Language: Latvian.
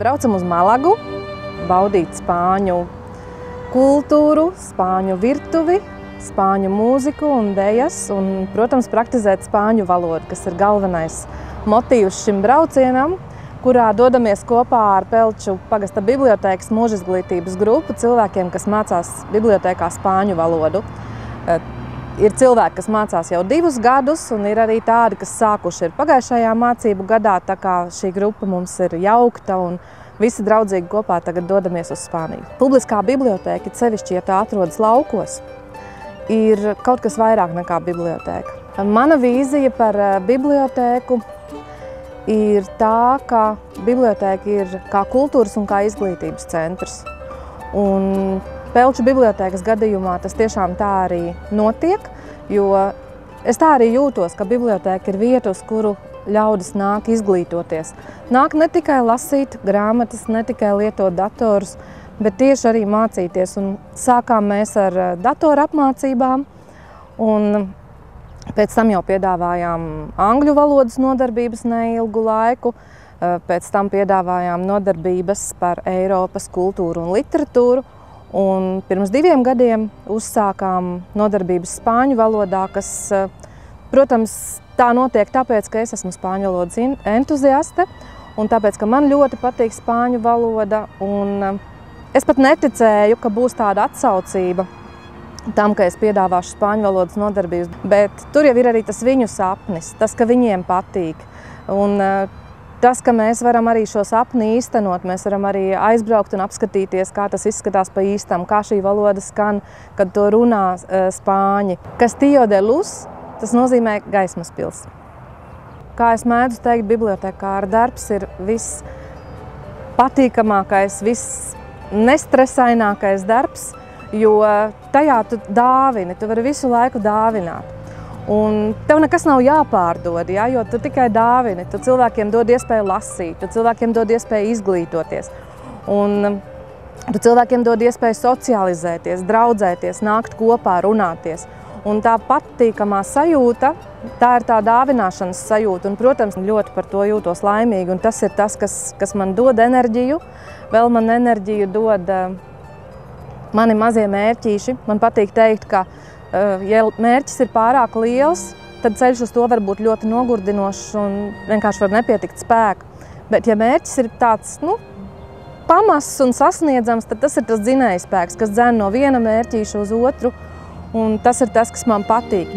Braucam uz Malagu, baudīt spāņu kultūru, spāņu virtuvi, spāņu mūziku un dejas un, protams, praktizēt spāņu valodu, kas ir galvenais motīvs šim braucienam, kurā dodamies kopā ar Pelču pagasta bibliotēkas mūžizglītības grupu cilvēkiem, kas mācās bibliotēkā spāņu valodu. Ir cilvēki, kas mācās jau 2 gadus, un ir arī tādi, kas sākuši ir pagājušajā mācību gadā, tā kā šī grupa mums ir jaukta un visi draudzīgi kopā tagad dodamies uz Spāniju. Publiskā bibliotēka, sevišķi, ja tā atrodas laukos, ir kaut kas vairāk nekā bibliotēka. Mana vīzija par bibliotēku ir tā, ka bibliotēka ir kā kultūras un kā izglītības centrs. Un Pelču bibliotēkas gadījumā tas tiešām tā arī notiek, jo es tā arī jūtos, ka bibliotēka ir vieta, uz kuru ļaudis nāk izglītoties. Nāk ne tikai lasīt grāmatas, ne tikai lietot datorus, bet tieši arī mācīties. Un sākām mēs ar datoru apmācībām, un pēc tam jau piedāvājām angļu valodas nodarbības neilgu laiku, pēc tam piedāvājām nodarbības par Eiropas kultūru un literatūru. Un pirms 2 gadiem uzsākām nodarbības spāņu valodā, kas, protams, tā notiek tāpēc, ka es esmu spāņu valodas entuziaste un tāpēc, ka man ļoti patīk spāņu valoda. Un es pat neticēju, ka būs tāda atsaucība tam, ka es piedāvāšu spāņu valodas nodarbības, bet tur jau ir arī tas viņu sapnis, tas, ka viņiem patīk. Un tas, ka mēs varam arī šo sapni īstenot, mēs varam arī aizbraukt un apskatīties, kā tas izskatās pa īstam, kā šī valoda skan, kad to runā spāņi. Castillo de Luz, tas nozīmē gaismas pils. Kā es mēdzu teikt, bibliotekāra darbs ir viss patīkamākais, viss nestresainākais darbs, jo tajā tu dāvini, tu vari visu laiku dāvināt. Un tev nekas nav jāpārdod, ja, jo tu tikai dāvini, tu cilvēkiem dod iespēju lasīt, tu cilvēkiem dod iespēju izglītoties, un tu cilvēkiem dod iespēju socializēties, draudzēties, nākt kopā, runāties. Un tā patīkamā sajūta, tā ir tā dāvināšanas sajūta, un, protams, ļoti par to jūtos laimīgi, un tas ir tas, kas man dod enerģiju. Vēl man enerģiju dod mani mazie mērķīši. Man patīk teikt, ka ja mērķis ir pārāk liels, tad ceļš uz to var būt ļoti nogurdinošs un vienkārši var nepietikt spēka. Bet ja mērķis ir tāds, pamazs un sasniedzams, tad tas ir tas dzinējspēks, kas dzen no viena mērķīša uz otru, un tas ir tas, kas man patīk.